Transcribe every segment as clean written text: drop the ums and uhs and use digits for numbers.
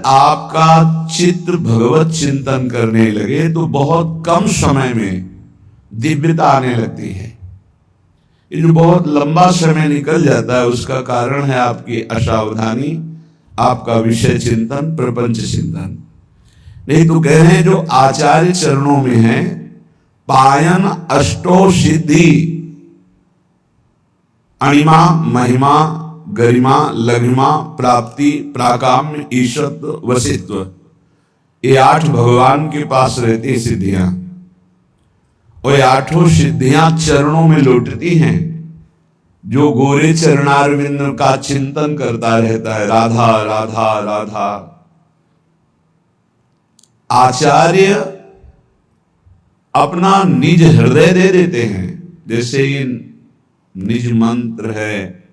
आपका चित्त भगवत चिंतन करने लगे तो बहुत कम समय में दिव्यता आने लगती है। ये जो बहुत लंबा समय निकल जाता है उसका कारण है आपकी असावधानी, आपका विषय चिंतन, प्रपंच चिंतन। नहीं तो कह रहे हैं जो आचार्य चरणों में है, पायन अष्टो सिद्धि, अणिमा, महिमा, गरिमा, लघिमा, प्राप्ति, प्राकाम्य, ईशत्व, वसित्व, ये 8 भगवान के पास रहती सिद्धियां। और 8 सिद्धियां चरणों में लौटती हैं। जो गोरे चरणारविंद का चिंतन करता रहता है, राधा राधा राधा, आचार्य अपना निज हृदय दे देते हैं। जैसे ये निज मंत्र है,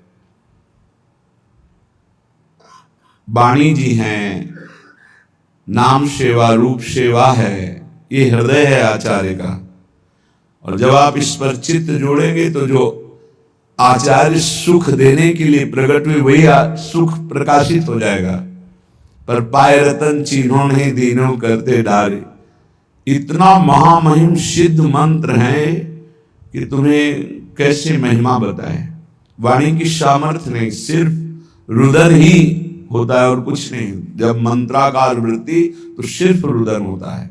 वाणी जी हैं, नाम सेवा, रूप सेवा है, ये हृदय है आचार्य का। और जब आप इस पर चित्त जोड़ेंगे तो जो आचार्य सुख देने के लिए प्रकट हुए वही सुख प्रकाशित हो जाएगा। पर पाए रतन चिन्हों नहीं दीनों करते डारे, इतना महामहिम सिद्ध मंत्र है कि तुम्हें कैसे महिमा बताए। वाणी की सामर्थ्य नहीं, सिर्फ रुदन ही होता है और कुछ नहीं। जब मंत्राकार वृत्ति तो सिर्फ रुदन होता है।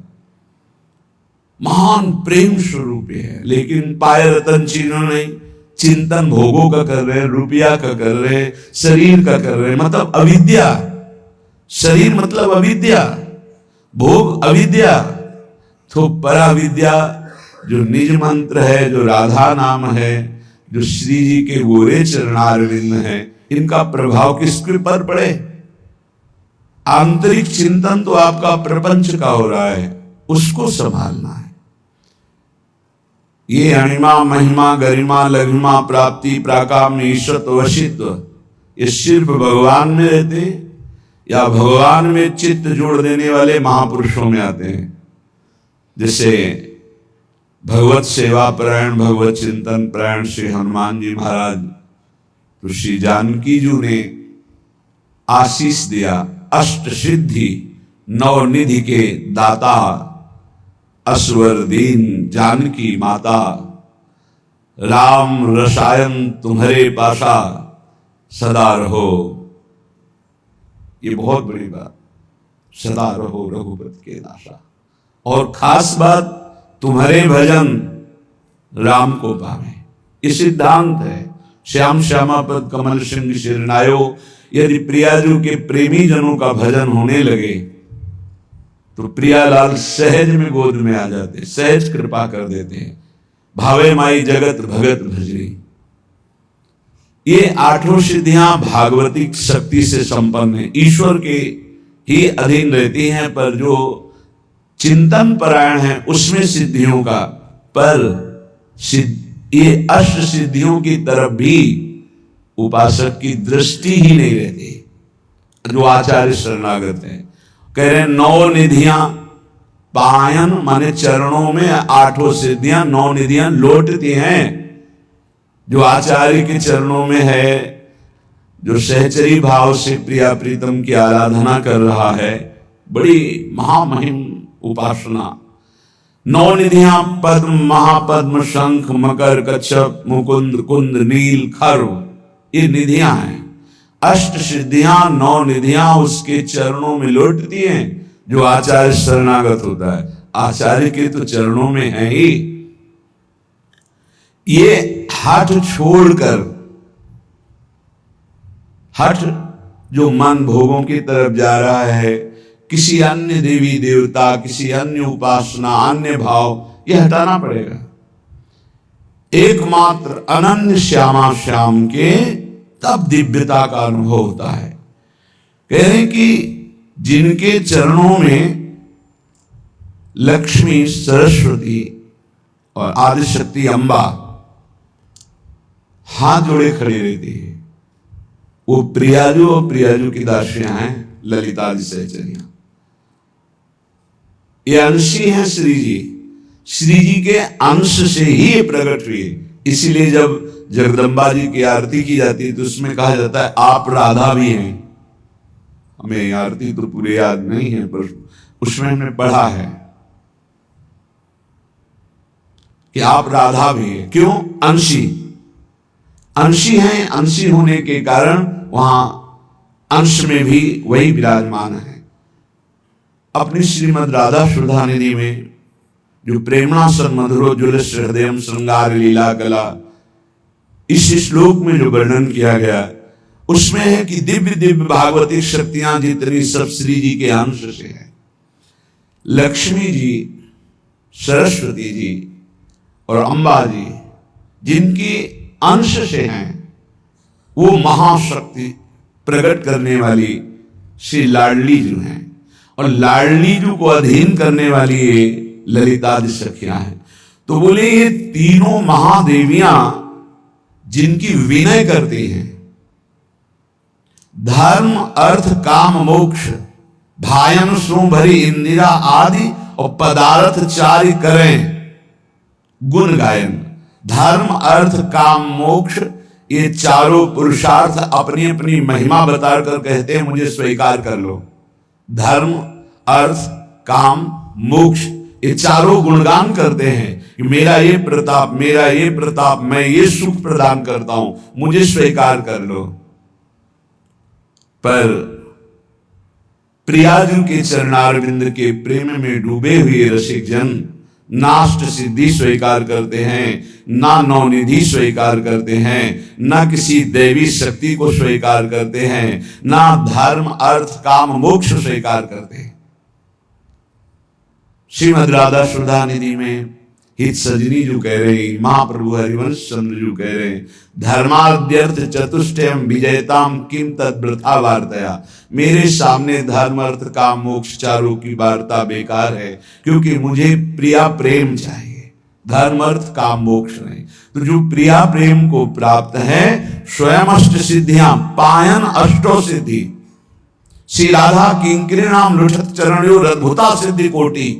महान प्रेम स्वरूप है। लेकिन पाए रतन चिन्ह नहीं, चिंतन भोगों का कर रहे हैं, रुपया का कर रहे हैं, शरीर का कर रहे हैं, मतलब अविद्या। शरीर मतलब अविद्या, भोग अविद्या। तो पराविद्या जो निज मंत्र है, जो राधा नाम है, जो श्री जी के गोरे चरणारविंद है, इनका प्रभाव किसके पर पड़े? आंतरिक चिंतन तो आपका प्रपंच का हो रहा है, उसको संभालना है। ये अणिमा, महिमा, गरिमा, लघिमा, प्राप्ति, प्राकाम्य, ईशत्व, वशित्व, ये सिर्फ भगवान में रहते या भगवान में चित्त जोड़ देने वाले महापुरुषों में आते हैं। जैसे भगवत सेवा परायण, भगवत चिंतन परायण श्री हनुमान जी महाराज, तो श्री जानकी जी ने आशीष दिया, अष्ट सिद्धि 9 निधि के दाता, असवर दीन जानकी माता, राम रसायन तुम्हारे पासा, सदा रहो। ये बहुत बड़ी बात, सदा रहो रघुपति के दासा। और खास बात, तुम्हारे भजन राम को पावे, ये सिद्धांत है। श्याम श्यामा पद कमल सिंह शिरनायो, यदि प्रियाजू के प्रेमी जनों का भजन होने लगे तो प्रियालाल सहज में गोद में आ जाते, सहज कृपा कर देते हैं। भावे माई जगत भगत भजरी, ये 8 सिद्धियां भागवतिक शक्ति से संपन्न है, ईश्वर के ही अधीन रहती हैं। पर जो चिंतन परायण है उसमें सिद्धियों का, पर ये अष्ट सिद्धियों की तरफ भी उपासक की दृष्टि ही नहीं रहती। जो आचार्य शरणागत है, कह रहे हैं 9 निधियां, पायन माने चरणों में 8 सिद्धियां, 9 निधियां लौटती हैं। जो आचार्य के चरणों में है, जो सहचरी भाव से प्रिया प्रीतम की आराधना कर रहा है, बड़ी महामहिम उपासना। 9 निधियां पद्म, महापद्म, शंख, मकर, कच्छप, मुकुंद, कुंद, नील, खर्व, ये निधियां हैं। अष्ट सिद्धियां, 9 निधियां उसके चरणों में लौटती हैं। जो आचार्य शरणागत होता है, आचार्य के तो चरणों में है ही। ये हठ छोड़कर, हठ जो मन भोगों की तरफ जा रहा है, किसी अन्य देवी देवता, किसी अन्य उपासना, अन्य भाव, यह हटाना पड़ेगा। एकमात्र अनन्य श्यामा श्याम के तब दिव्यता का अनुभव होता है। कह रहे हैं कि जिनके चरणों में लक्ष्मी, सरस्वती और आदिशक्ति अम्बा हाथ जोड़े खड़ी रहती है, वो प्रियाजू और प्रियाजू की दासियां हैं, ललिता आदि सहचरियां। ये अंशी हैं श्री जी, श्री जी के अंश से ही ये प्रकट हुई। इसीलिए जब जगदम्बा जी की आरती की जाती है तो उसमें कहा जाता है आप राधा भी हैं, हमें आरती तो पूरे याद नहीं है, पर उसमें हमने पढ़ा है कि आप राधा भी है। क्यों? अंशी अंशी हैं, अंशी होने के कारण वहां अंश में भी वही विराजमान है। अपनी श्रीमद् राधा सुधा निधि में जो प्रेमणा सन्मधुरोज्ज्वल हृदयम श्रृंगार लीला कला, इस श्लोक में जो वर्णन किया गया उसमें है कि दिव्य दिव्य भागवती शक्तियां जितनी सब श्री जी के अंश से है। लक्ष्मी जी, सरस्वती जी और अम्बा जी जिनकी अंश से हैं, वो महाशक्ति प्रकट करने वाली श्री लाडली जी हैं, और लाडली जी को अधीन करने वाली ये ललितादि सखियां हैं। तो बोले ये तीनों महादेवियां जिनकी विनय करती हैं, धर्म अर्थ काम मोक्ष भायन सो भरी इंदिरा आदि और पदार्थ चारि करें गुण गायन। धर्म अर्थ काम मोक्ष ये चारों पुरुषार्थ अपनी अपनी महिमा बताकर कहते हैं मुझे स्वीकार कर लो। धर्म अर्थ काम मोक्ष ये चारों गुणगान करते हैं कि मेरा ये प्रताप, मेरा ये प्रताप, मैं ये सुख प्रदान करता हूं, मुझे स्वीकार कर लो। पर प्रियाजू के चरणारविंद के प्रेम में डूबे हुए रसिक जन नाष्ट सिद्धि स्वीकार करते हैं, ना नवनिधि स्वीकार करते हैं, ना किसी देवी शक्ति को स्वीकार करते हैं, ना धर्म अर्थ काम मोक्ष स्वीकार करते हैं। श्रीमद् राधा सुधा निधि में हित सजनी जो कह रहे, महाप्रभु हरिवंश चंद्र जो कह रहे, धर्माद्यर्थ चतुष्टयम विजयताम किम तद्वृथा वार्तया। मेरे सामने धर्म अर्थ काम मोक्ष चारों की वार्ता बेकार है, क्योंकि मुझे प्रिया प्रेम चाहिए, धर्म अर्थ काम मोक्ष नहीं। तो जो प्रिया प्रेम को प्राप्त है, स्वयं अष्ट सिद्धियां पायन अष्टो सिद्धि, श्री राधा किंकरी नाम लुठत चरणों अद्भुता सिद्धि कोटि,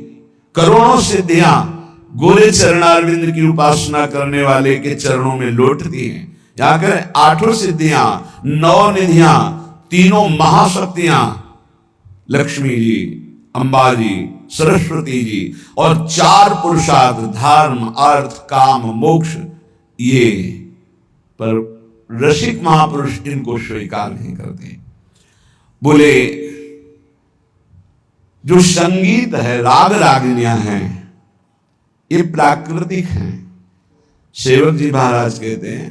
करोड़ों सिद्धियां गोरे चरणारविंद की उपासना करने वाले के चरणों में लौटती हैं। जाकर आठों सिद्धियां, नौ निधियां, तीनों महाशक्तियां, लक्ष्मी जी, अम्बा जी, सरस्वती जी और चार पुरुषार्थ धर्म अर्थ काम मोक्ष, ये पर रसिक महापुरुष इनको स्वीकार नहीं करते। बोले जो संगीत है, राग रागिनियां हैं, ये प्राकृतिक हैं। सेवक जी महाराज कहते हैं,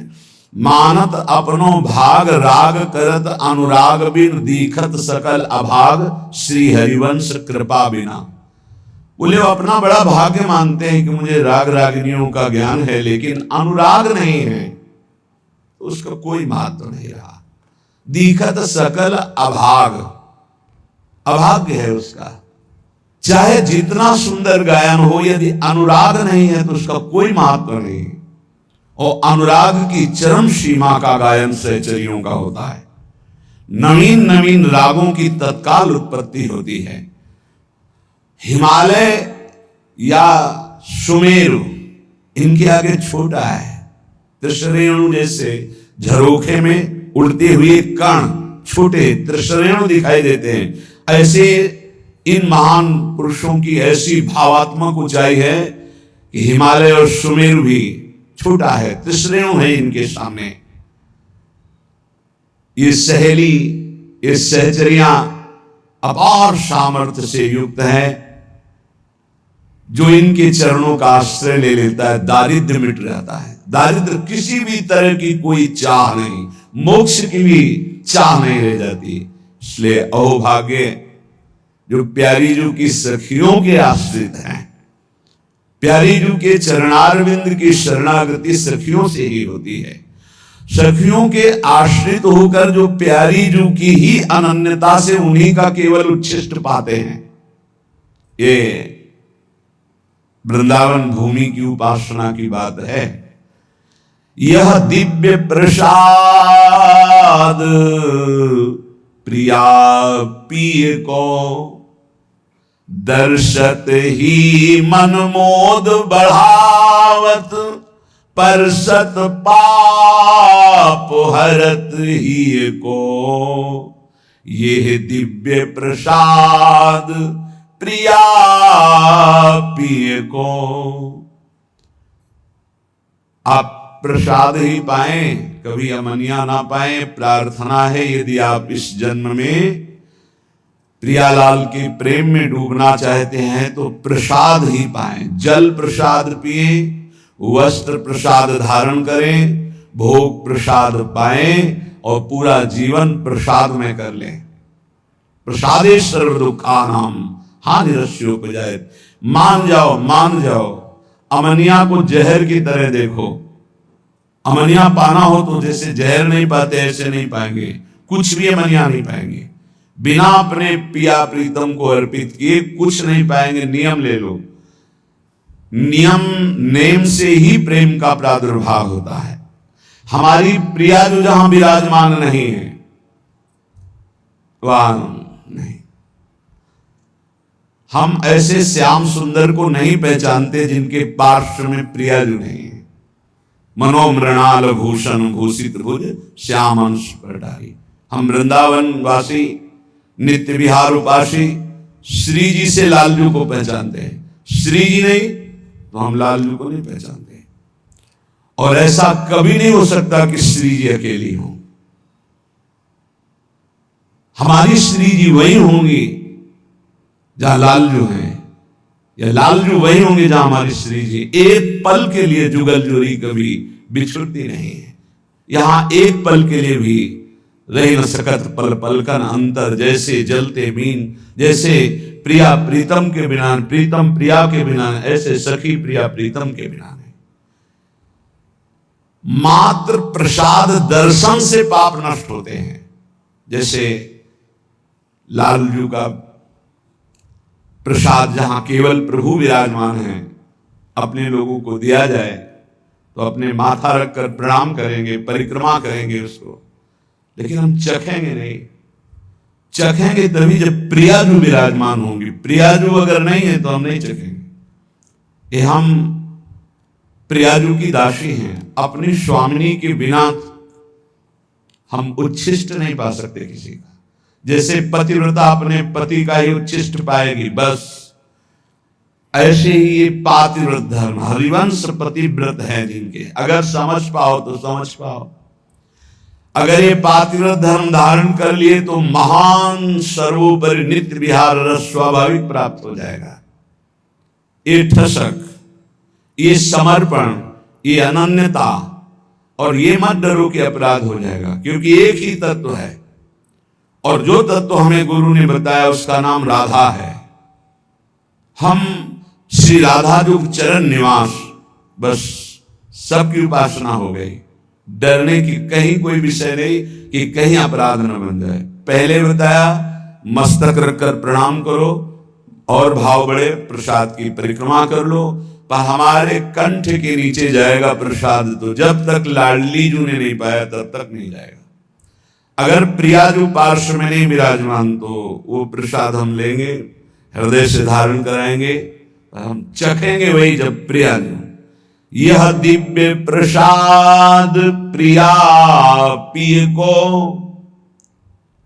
मानत अपनो भाग राग करत अनुराग बिन दीखत सकल अभाग श्री हरिवंश कृपा बिना। बोले वो अपना बड़ा भाग्य मानते हैं कि मुझे राग रागिनियों का ज्ञान है, लेकिन अनुराग नहीं है तो उसका कोई महत्व नहीं रहा। दीखत सकल अभाग, अभाग्य है उसका। चाहे जितना सुंदर गायन हो, यदि अनुराग नहीं है तो उसका कोई महत्व नहीं। और अनुराग की चरम सीमा का गायन सहचरियों का होता है। नवीन नवीन रागों की तत्काल उत्पत्ति होती है। हिमालय या सुमेरु इनके आगे छोटा है। त्रिशरेणु जैसे झरोखे में उड़ते हुए कण छोटे त्रिशरेणु दिखाई देते हैं, ऐसे इन महान पुरुषों की ऐसी भावात्मक ऊंचाई है कि हिमालय और सुमेरु भी छोटा है, त्रिशरेणु है इनके सामने। ये सहेली, ये सहचरियां अपार सामर्थ्य से युक्त है। जो इनके चरणों का आश्रय ले लेता है, दारिद्र मिट जाता है। दारिद्र किसी भी तरह की कोई चाह नहीं, मोक्ष की भी चाह नहीं रह जाती। इसलिए अहोभाग्य जो प्यारी जू की सखियों के आश्रित हैं, प्यारी जू के चरणारविंद की शरणागति सखियों से ही होती है। सखियों के आश्रित होकर जो प्यारी जू की ही अनन्यता से उन्हीं का केवल उच्छिष्ट पाते हैं। ये वृंदावन भूमि की उपासना की बात है। यह दिव्य प्रसाद प्रिया पिय को दर्शत ही मन मोद बढ़ावत, परसत पाप हरत ही को। ये है दिव्य प्रसाद प्रिया पिए को। आप प्रसाद ही पाए, कभी अमनिया ना पाए। प्रार्थना है यदि आप इस जन्म में प्रियालाल के प्रेम में डूबना चाहते हैं तो प्रसाद ही पाए। जल प्रसाद पिए, वस्त्र प्रसाद धारण करें, भोग प्रसाद पाएं और पूरा जीवन प्रसाद में कर लें। प्रसादे सर्व दुखानाम हानिरस्योपजायत। मान जाओ, मान जाओ। अमनिया को जहर की तरह देखो। अमनिया पाना हो तो जैसे जहर नहीं पाते ऐसे नहीं पाएंगे, कुछ भी अमनिया नहीं पाएंगे। बिना अपने पिया प्रीतम को अर्पित किए कुछ नहीं पाएंगे। नियम ले लो, नियम नेम से ही प्रेम का प्रादुर्भाव होता है। हमारी प्रिया जो जहां विराजमान नहीं है वहां नहीं। हम ऐसे श्याम सुंदर को नहीं पहचानते जिनके पार्श्व में प्रिया जो नहीं है। मनोमृणाल भूषण भूषित भुज श्याम अंश पटारी। हम वृंदावन वासी नित्य विहार उपासी श्री जी से लालजू को पहचानते हैं। श्री जी नहीं तो हम लालजू को नहीं पहचानते। और ऐसा कभी नहीं हो सकता कि श्री जी अकेली हो। हमारी श्री जी वही होंगी जहां लालजू हैं, या लालजू वही होंगे जहां हमारी श्री जी। एक पल के लिए जुगल जोड़ी कभी बिछुड़ती नहीं है। यहां एक पल के लिए भी रही न सकत पल पलकन अंतर। जैसे जलते बीन, जैसे प्रिया प्रीतम के बिना, प्रीतम प्रिया के बिना, ऐसे सखी प्रिया प्रीतम के बिना नहीं। मात्र प्रसाद दर्शन से पाप नष्ट होते हैं। जैसे लालजू का प्रसाद जहां केवल प्रभु विराजमान है, अपने लोगों को दिया जाए तो अपने माथा रखकर प्रणाम करेंगे, परिक्रमा करेंगे उसको, लेकिन हम चखेंगे नहीं। चखेंगे तभी जब प्रियाजू विराजमान होंगी। प्रियाजू अगर नहीं है तो हम नहीं चखेंगे। ये हम प्रियाजू की दासी हैं। अपनी स्वामिनी के बिना हम उच्छिष्ट नहीं पा सकते किसी का। जैसे पतिव्रता अपने पति का ही उच्छिष्ट पाएगी, बस ऐसे ही ये पातिव्रत धर्म हरिवंश पतिव्रत है जिनके, अगर समझ पाओ तो समझ पाओ। अगर ये पातिव्रत धर्म धारण कर लिए तो महान सर्वोपरि नित्य विहार रस स्वाभाविक प्राप्त हो जाएगा। ये ठसक, ये समर्पण, ये अनन्यता, और ये मत डरो कि अपराध हो जाएगा, क्योंकि एक ही तत्व है। और जो तत्व हमें गुरु ने बताया उसका नाम राधा है। हम श्री राधा जो चरण निवास, बस सबकी उपासना हो गई। डरने की कहीं कोई विषय नहीं कि कहीं अपराध न बन जाए। पहले बताया मस्तक रखकर प्रणाम करो, और भाव बढ़े प्रसाद की परिक्रमा कर लो। पर हमारे कंठ के नीचे जाएगा प्रसाद तो जब तक लाडली जू ने नहीं पाया तब तक नहीं जाएगा। अगर प्रियाजू पार्श्व में नहीं विराजमान तो वो प्रसाद हम लेंगे, हृदय से धारण कराएंगे, हम चखेंगे वही जब प्रियाजू। यह दिव्य प्रसाद प्रिया पिय को,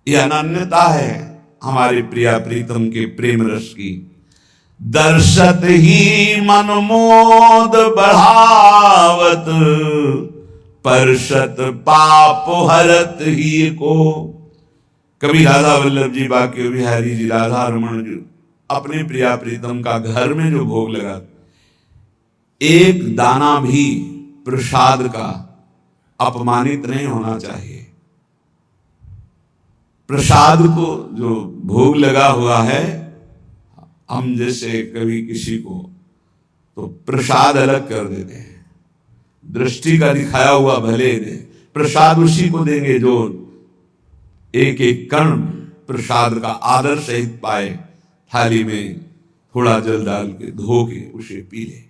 यह अनन्यता है हमारे प्रिया प्रीतम के प्रेम रस की। दर्शत ही मनमोद बढ़ावत, परशत पाप हरत ही को। कभी राधा वल्लभ जी, बाकी बिहारी जी, राधा रमन जी अपने प्रिया प्रीतम का घर में जो भोग लगा, एक दाना भी प्रसाद का अपमानित नहीं होना चाहिए। प्रसाद को जो भोग लगा हुआ है, हम जैसे कभी किसी को तो प्रसाद अलग कर देते हैं, दृष्टि का दिखाया हुआ भले दे, प्रसाद उसी को देंगे जो एक एक कण प्रसाद का आदर सहित पाए। थाली में थोड़ा जल डाल के धो के उसे पी ले।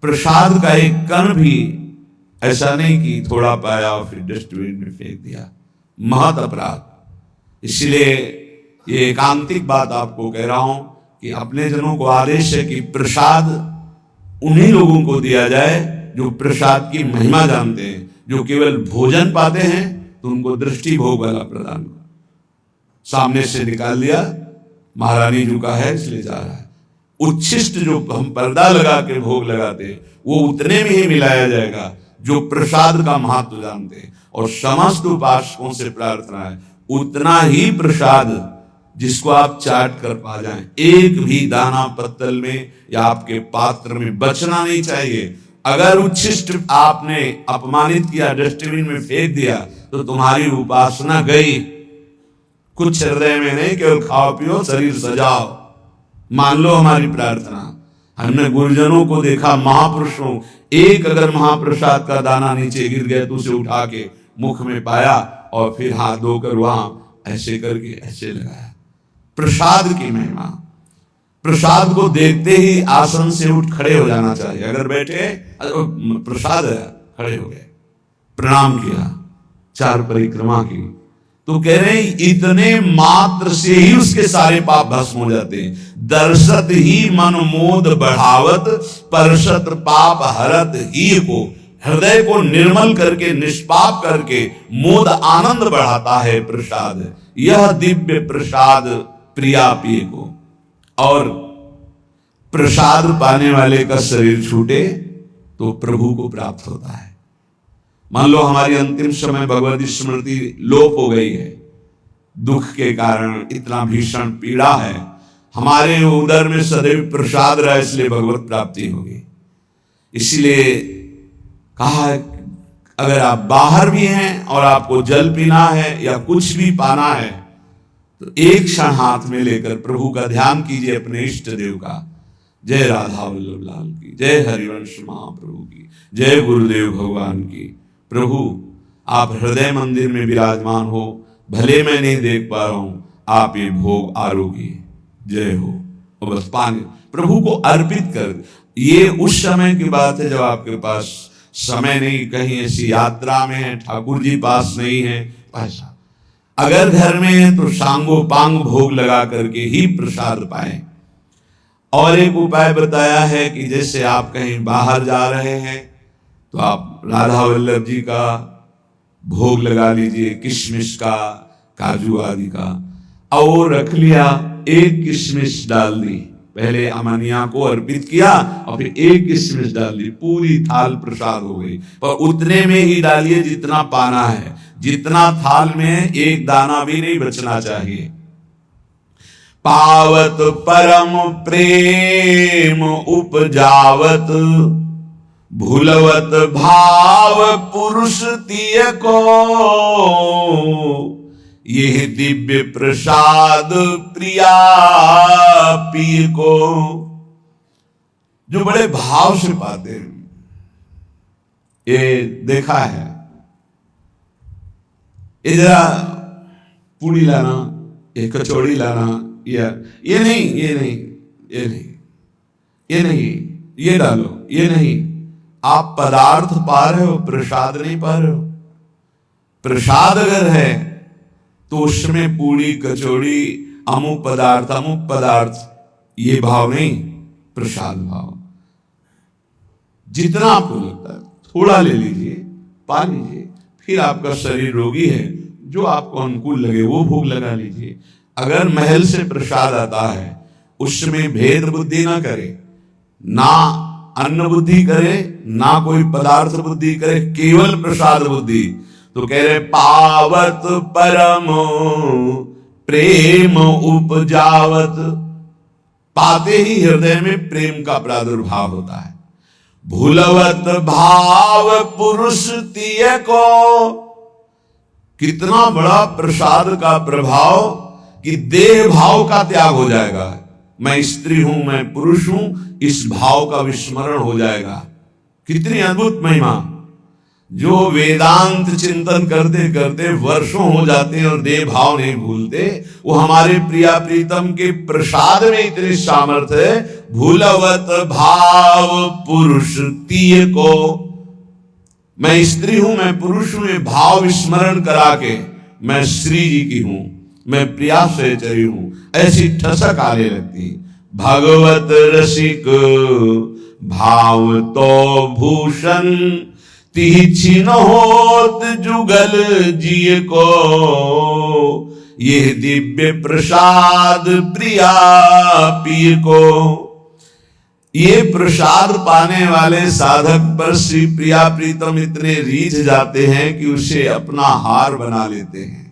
प्रसाद का एक कण भी ऐसा नहीं कि थोड़ा पाया और फिर डस्टबिन में फेंक दिया, महत अपराध। इसलिए ये एकांतिक बात आपको कह रहा हूं कि अपने जनों को आदेश है कि प्रसाद उन्हीं लोगों को दिया जाए जो प्रसाद की महिमा जानते हैं। जो केवल भोजन पाते हैं तो उनको दृष्टि भोग वाला प्रदान करो। सामने से निकाल दिया, महारानी जी का है इसलिए जा रहा है। उच्छिष्ट जो हम पर्दा लगा के भोग लगाते वो उतने में ही मिलाया जाएगा जो प्रसाद का महत्व जानते, और समस्त उपासकों से प्रार्थना है उतना ही प्रसाद जिसको आप चाट कर पा जाएं, एक भी दाना पत्तल में या आपके पात्र में बचना नहीं चाहिए। अगर उच्छिष्ट आपने अपमानित किया, डस्टबिन में फेंक दिया, तो तुम्हारी उपासना गई। कुछ हृदय में नहीं, केवल खाओ पियो शरीर सजाओ, मान लो हमारी प्रार्थना। हमने गुरुजनों को देखा, महापुरुषों, एक अगर महाप्रसाद का दाना नीचे गिर गया तो उसे उठा के मुख में पाया और फिर हाथ धोकर वहां ऐसे करके ऐसे लगाया। प्रसाद की महिमा, प्रसाद को देखते ही आसन से उठ खड़े हो जाना चाहिए। अगर बैठे प्रसाद है, खड़े हो गए, प्रणाम किया, 4 परिक्रमा की, तो कह रहे हैं इतने मात्र से ही उसके सारे पाप भस्म हो जाते हैं। दर्शत ही मन मोद बढ़ावत, परशत पाप हरत ही को, हृदय को निर्मल करके निष्पाप करके मोद आनंद बढ़ाता है प्रसाद। यह दिव्य प्रसाद प्रिया पिए को, और प्रसाद पाने वाले का शरीर छूटे तो प्रभु को प्राप्त होता है। मान लो हमारी अंतिम समय भगवती स्मृति लोप हो गई है, दुख के कारण इतना भीषण पीड़ा है, हमारे उदर में सदैव प्रसाद रहा, इसलिए भगवत प्राप्ति होगी। इसलिए कहा है अगर आप बाहर भी हैं और आपको जल पीना है या कुछ भी पाना है तो एक क्षण हाथ में लेकर प्रभु का ध्यान कीजिए, अपने इष्ट देव का। जय राधा वल्लभ लाल की, जय हरिवंश महाप्रभु की, जय गुरुदेव भगवान की। प्रभु आप हृदय मंदिर में विराजमान हो, भले मैं नहीं देख पा रहा हूं, आप ये भोग आरोगी, जय हो। और बस पानी प्रभु को अर्पित कर। ये उस समय की बात है जब आपके पास समय नहीं, कहीं ऐसी यात्रा में है, ठाकुर जी पास नहीं है, ऐसा। अगर घर में है तो सांगो पांग भोग लगा करके ही प्रसाद पाए। और एक उपाय बताया है कि जैसे आप कहीं बाहर जा रहे हैं तो आप राधा वल्लभ जी का भोग लगा लीजिए, किशमिश का, काजू आदि का, और रख लिया, एक किशमिश डाल दी, पहले अमनिया को अर्पित किया और फिर एक किशमिश डाल दी, पूरी थाल प्रसाद हो गई। पर उतने में ही डालिए जितना पाना है, जितना थाल में एक दाना भी नहीं बचना चाहिए। पावत परम प्रेम उपजावत, भूलवत भाव पुरुष तिय को, यह दिव्य प्रसाद प्रिया पीर को। जो बड़े भाव से पाते हैं, ये देखा है। ये जरा पूड़ी लाना, ये कचौड़ी लाना, ये नहीं, ये नहीं, ये नहीं, ये नहीं, ये डालो, ये नहीं। आप पदार्थ पा रहे हो, प्रसाद नहीं पा रहे हो। प्रसाद अगर है तो उसमें पूरी कचौड़ी, अमुक पदार्थ, ये भाव नहीं, प्रसाद भाव। जितना आपको लगता है थोड़ा ले लीजिए, पा लीजिए, फिर आपका शरीर रोगी है, जो आपको अनुकूल लगे वो भोग लगा लीजिए। अगर महल से प्रसाद आता है उसमें भेद बुद्धि ना करे, ना अन्न बुद्धि करे, ना कोई पदार्थ बुद्धि करे, केवल प्रसाद बुद्धि, तो कह रहे पावत परम प्रेम उपजावत। पाते ही हृदय में प्रेम का प्रादुर्भाव होता है। भूलवत भाव पुरुष तिय को, कितना बड़ा प्रसाद का प्रभाव कि देह भाव का त्याग हो जाएगा। मैं स्त्री हूं, मैं पुरुष हूं, इस भाव का विस्मरण हो जाएगा। कितनी अद्भुत महिमा। जो वेदांत चिंतन करते करते वर्षों हो जाते हैं और देह भाव नहीं भूलते, वो हमारे प्रिया प्रीतम के प्रसाद में इतनी सामर्थ्य है। भूलवत भाव पुरुष तिय को, मैं स्त्री हूं, मैं पुरुष हूं, ये भाव विस्मरण करा के मैं श्री जी की हूं, मैं प्रिया सहचरी हूं, ऐसी ठसक आने लगती। भगवत रसिक भाव तो भूषण, तिह छिन होत जुगल जिय को, ये दिव्य प्रसाद प्रिया पीर को। ये प्रसाद पाने वाले साधक पर श्री प्रिया प्रीतम इतने रीझ जाते हैं कि उसे अपना हार बना लेते हैं,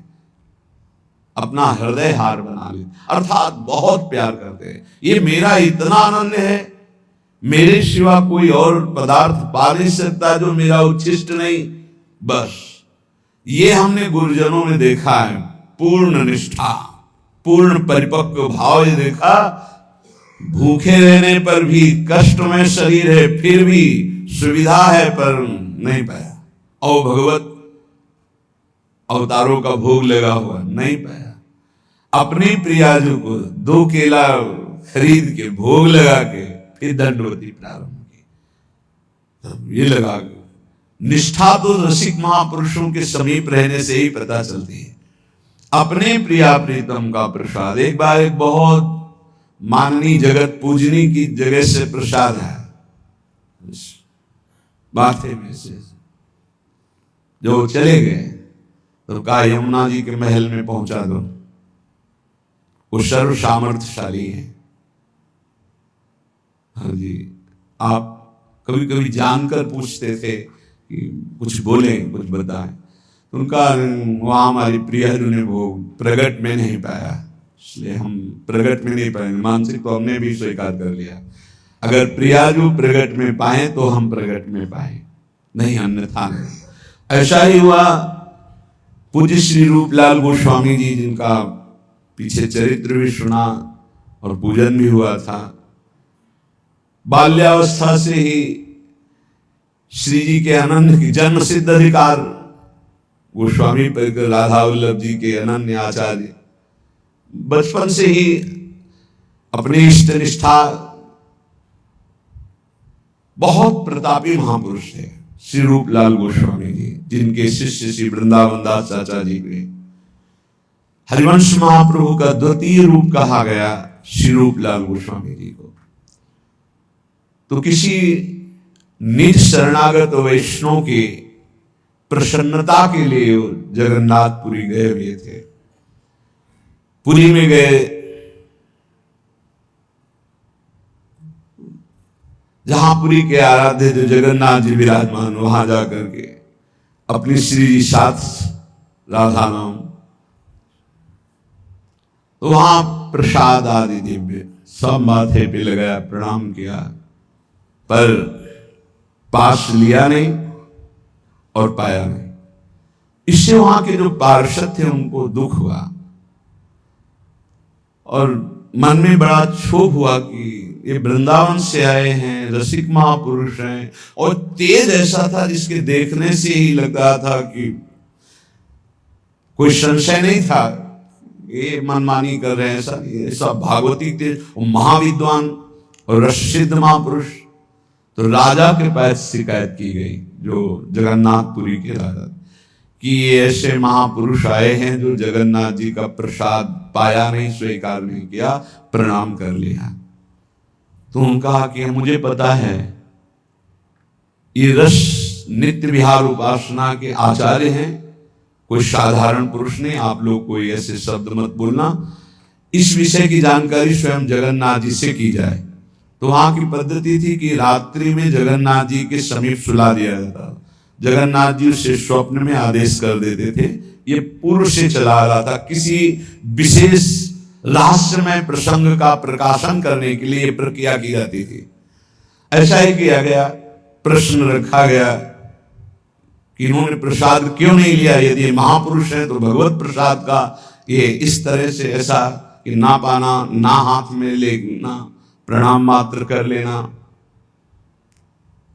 अपना हृदय हार बना लेते, अर्थात बहुत प्यार करते हैं। ये मेरा इतना आनंद है, मेरे सिवा कोई और पदार्थ पा नहीं सकता जो मेरा उच्छिष्ट नहीं। बस ये हमने गुरुजनों में देखा है, पूर्ण निष्ठा, पूर्ण परिपक्व भाव। ये देखा, भूखे रहने पर भी, कष्ट में शरीर है फिर भी, सुविधा है पर नहीं पाया, और भगवत अवतारों का भोग लगा हुआ नहीं पाया। अपनी प्रियाजू को 2 केला खरीद के भोग लगा के फिर दंडवती प्रारंभ की। ये लगा, निष्ठा तो रसिक महापुरुषों के समीप रहने से ही पता चलती है। अपने प्रिया प्रीतम का प्रसाद, एक बार एक बहुत माननीय जगत पूजनी की जगह से प्रसाद है, माथे में से जो चले गए तो कहा यमुना जी के महल में पहुंचा दो, वो सर्व सामर्थ्यशाली है। हाँ जी, आप कभी कभी जानकर पूछते थे कि कुछ बोले, कुछ बताएं, तो उनका वहां हमारी प्रियाजू ने वो प्रगट में नहीं पाया, इसलिए हम प्रगट में नहीं पाए। मानसिक तो हमने भी स्वीकार कर लिया, अगर प्रियाजू प्रगट में पाए तो हम प्रगट में पाए, नहीं अन्यथा नहीं। ऐसा ही हुआ पूज्य श्री रूपलाल गोस्वामी जी, जिनका पीछे चरित्र भी सुना और पूजन भी हुआ था। बाल्यावस्था से ही श्री जी के अनन्य की जन्म सिद्ध अधिकार गोस्वामी परिकर राधा वल्लभ जी के अनन्य आचार्य, बचपन से ही अपनी इष्ट निष्ठा, बहुत प्रतापी महापुरुष थे श्री रूपलाल गोस्वामी जी, जिनके शिष्य श्री वृंदावन दास चाचा जी हुए। हरिवंश महाप्रभु का द्वितीय रूप कहा गया श्री रूपलाल गोस्वामी जी को। तो किसी निज शरणागत वैष्णव की प्रसन्नता के लिए जगन्नाथपुरी गए हुए थे। पुरी में गए, जहां पुरी के आराध्य जो जगन्नाथ जी विराजमान, वहां जाकर के अपनी श्री जी साथ राधा नाम, तो वहां प्रसाद आदि दिव्य सब माथे पे लगाया, प्रणाम किया, पर पास लिया नहीं और पाया नहीं। इससे वहां के जो पार्षद थे उनको दुख हुआ और मन में बड़ा क्षोभ हुआ कि ये वृंदावन से आए हैं, रसिक महापुरुष हैं, और तेज ऐसा था जिसके देखने से ही लग रहा था कि कोई संशय नहीं था ये मनमानी कर रहे हैं। ऐसा भागवती तेज, महाविद्वान और रससिद्ध महापुरुष। तो राजा के पास शिकायत की गई, जो जगन्नाथपुरी के राजा, कि ये ऐसे महापुरुष आए हैं जो जगन्नाथ जी का प्रसाद पाया नहीं, स्वीकार नहीं किया, प्रणाम कर लिया। तो उन्होंने कहा कि मुझे पता है ये रस नित्य विहार उपासना के आचार्य हैं, कोई साधारण पुरुष नहीं, आप लोग कोई ऐसे शब्द मत बोलना, इस विषय की जानकारी स्वयं जगन्नाथ जी से की जाए। तो वहां की पद्धति थी कि रात्रि में जगन्नाथ जी के समीप सुला दिया जाता। जगन्नाथ जी उसे स्वप्न में आदेश कर देते थे। ये पूर्व से चला रहा था, किसी विशेष रहस्यमय प्रसंग का प्रकाशन करने के लिए प्रक्रिया की जाती थी। ऐसा ही किया गया। प्रश्न रखा गया कि इन्होंने प्रसाद क्यों नहीं लिया, यदि महापुरुष हैं तो भगवत प्रसाद का ये इस तरह से ऐसा कि ना पाना, ना हाथ में लेना, प्रणाम मात्र कर लेना।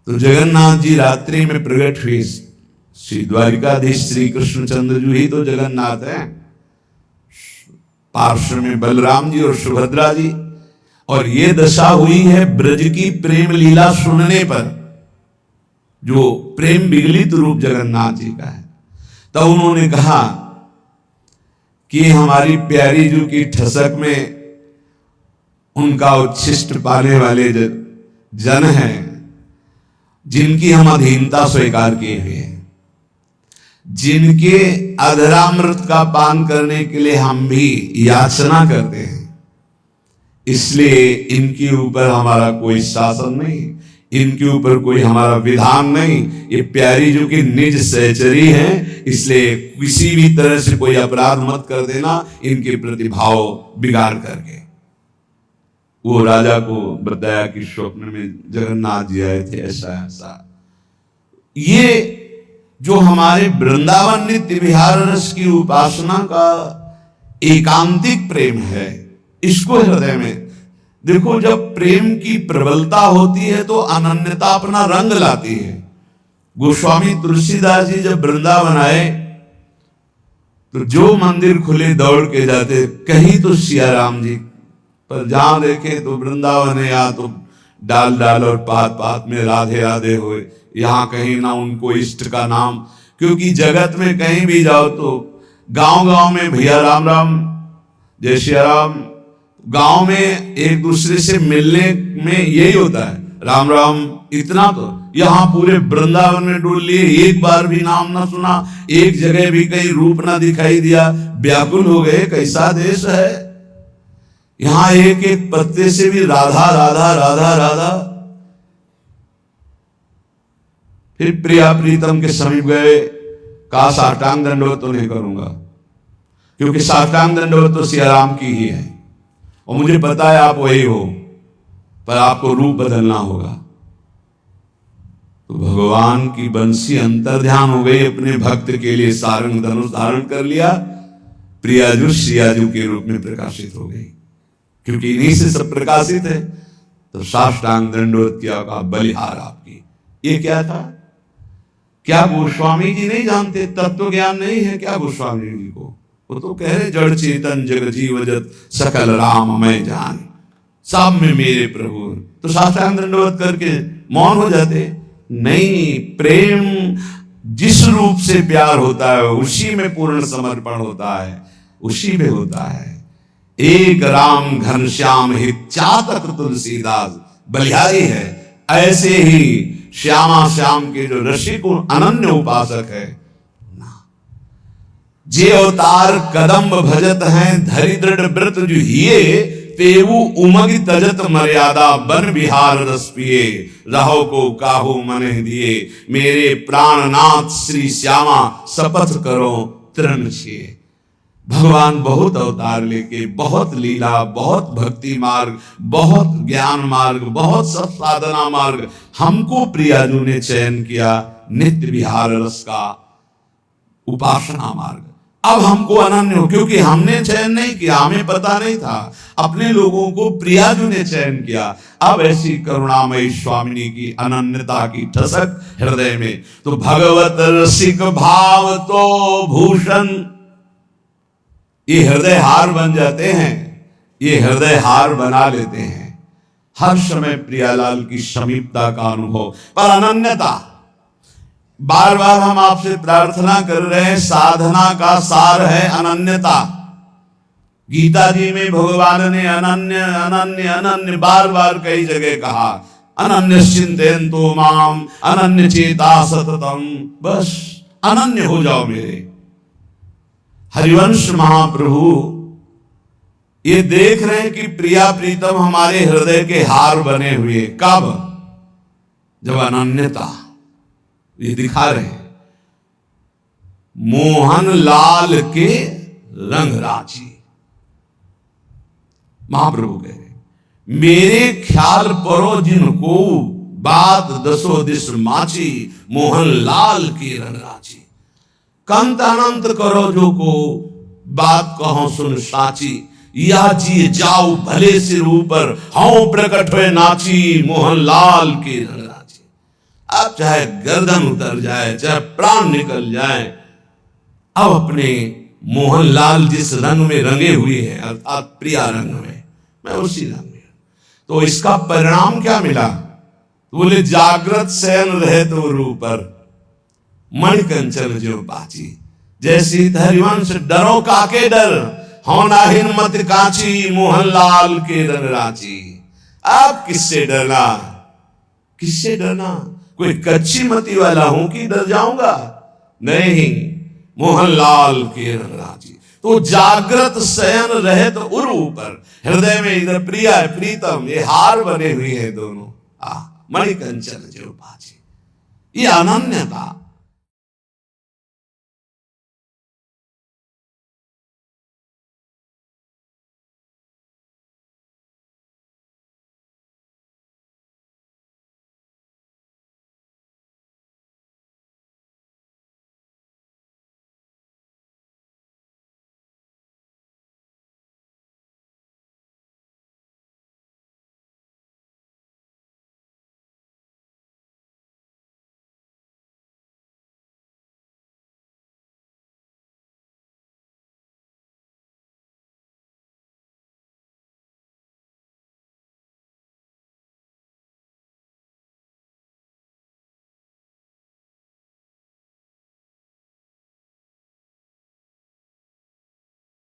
तो जगन्नाथ जी रात्रि में प्रकट हुए। श्री द्वारिकाधीश श्री कृष्णचंद्र जी ही तो जगन्नाथ हैं, पार्श्व में बलराम जी और सुभद्रा जी। और ये दशा हुई है ब्रज की प्रेम लीला सुनने पर, जो प्रेम विगलित रूप जगन्नाथ जी का है। तब उन्होंने कहा कि हमारी प्यारी जू की ठसक में उनका उच्छिष्ट पाने वाले जन हैं, जिनकी हम अधीनता स्वीकार किए हुए हैं। जिनके अधरामृत का पान करने के लिए हम भी याचना करते हैं। इसलिए इनके ऊपर हमारा कोई शासन नहीं, इनके ऊपर कोई हमारा विधान नहीं। ये प्यारी जो कि निज सहचरी हैं, इसलिए किसी भी तरह से कोई अपराध मत कर देना इनके प्रतिभाव बिगाड़ करके। वो राजा को बताया कि स्वप्न में जगन्नाथ जी आए थे, ऐसा ऐसा। ये जो हमारे वृंदावन नित्य विहार रस की उपासना का एकांतिक प्रेम है, इसको हृदय में देखो। जब प्रेम की प्रबलता होती है तो अनन्यता अपना रंग लाती है। गोस्वामी तुलसीदास जी जब वृंदावन आए तो जो मंदिर खुले दौड़ के जाते, कहीं तो सिया राम जी, पर जहां देखे तो वृंदावन है, या तो डाल डाल और पात पात में राधे राधे होए, यहां कहीं ना उनको इष्ट का नाम। क्योंकि जगत में कहीं भी जाओ तो गांव गांव में भैया राम राम, जय श्री राम, गांव में एक दूसरे से मिलने में यही होता है, राम राम। इतना तो यहां पूरे वृंदावन में डूल लिए, एक बार भी नाम ना सुना, एक जगह भी कहीं रूप ना दिखाई दिया, व्याकुल हो गए। कैसा देश है, यहां एक एक पत्ते से भी राधा राधा राधा राधा। फिर प्रिया प्रीतम के समीप गए, कहा साष्टांग दंडवत तो नहीं करूंगा, क्योंकि साष्टांग दंडवत तो सिया राम की ही है और मुझे पता है आप वही हो, पर आपको रूप बदलना होगा। तो भगवान की बंसी अंतर्ध्यान हो गई, अपने भक्त के लिए सारंग धनुष धारण कर लिया, प्रियाजू श्रियाजू के रूप में प्रकाशित हो गई। क्योंकि इन्हीं से सब प्रकाशित है, तो साष्टांग दंडवत किया, कहा बलिहार आपकी। ये क्या था? क्या गोस्वामी जी नहीं जानते? तत्व ज्ञान नहीं है क्या गोस्वामी जी को? वो तो कह रहे जड़ चेतन जग जीव जत सकल राम मैं जान, सब में मेरे प्रभु। तो साष्टांग दंडवत करके मौन हो जाते? नहीं, प्रेम जिस रूप से प्यार होता है उसी में पूर्ण समर्पण होता है, उसी में होता है। एक राम घनश्याम हित चातक तुलसीदास बलिहारी है। ऐसे ही श्यामा श्याम के जो रसिक अनन्य उपासक है, जे अवतार कदम्ब भजत हैं धरि दृढ़ व्रत जो हिये, तेवु उमग तजत मर्यादा बन बिहार रस पिए, रहो को काहू मन दिए, मेरे प्राणनाथ श्री श्यामा शपथ करो तृण छिए। भगवान बहुत अवतार लेके, बहुत लीला, बहुत भक्ति मार्ग, बहुत ज्ञान मार्ग, बहुत सब साधना मार्ग हमको प्रियाजू ने चयन किया, नित्य विहार रस का उपासना मार्ग। अब हमको अनन्य हो, क्योंकि हमने चयन नहीं किया, हमें पता नहीं था, अपने लोगों को प्रियाजू ने चयन किया। अब ऐसी करुणामयी स्वामिनी की अनन्यता की ठसक हृदय में, तो भगवत रसिक भाव तो भूषण, ये हृदय हार बन जाते हैं, ये हृदय हार बना लेते हैं। हर समय प्रियालाल की समीपता का अनुभव, पर अनन्यता। बार बार हम आपसे प्रार्थना कर रहे हैं, साधना का सार है अनन्यता। गीता जी में भगवान ने अनन्य अनन्य अनन्य बार बार कई जगह कहा, अनन्य चिंतयन्तो माम अनन्य चेता सततम, बस अनन्य हो जाओ मेरे। हरिवंश महाप्रभु ये देख रहे हैं कि प्रिया प्रीतम हमारे हृदय के हार बने हुए, कब? जब अनन्यता, ये दिखा रहे हैं मोहन लाल के रंग राजी। महाप्रभु कह रहे मेरे ख्याल परो जिनको बात दसो दिस माची, मोहन लाल के रंग राजी। कंत अनंत करो जो को बात कहो सुन साची, या जी जाओ भले सिर ऊपर हूं प्रकट हुए नाची, मोहन लाल के रंग राजी। अब चाहे गर्दन उतर जाए, चाहे प्राण निकल जाए, अब अपने मोहन लाल जिस रंग में रंगे हुए हैं, अर्थात प्रिया रंग में, मैं उसी रंग में। तो इसका परिणाम क्या मिला? बोले जागृत शयन रहे तो रूपर, मणिकंचन जो बाची, जैसी हरिवंश डरो काके डर, होनाहीन मत काची, मोहन लाल के रंग राची। आप किससे डरना? किससे डरना? कोई कच्ची मती वाला हूं कि डर जाऊंगा? नहीं, मोहनलाल के रघुराजी। तो जागृत शयन रहे तो उर ऊपर, हृदय में इधर प्रिया प्रीतम, ये हार बने हुए हैं दोनों। मणिकंचन जो बाजे, ये अनन्यता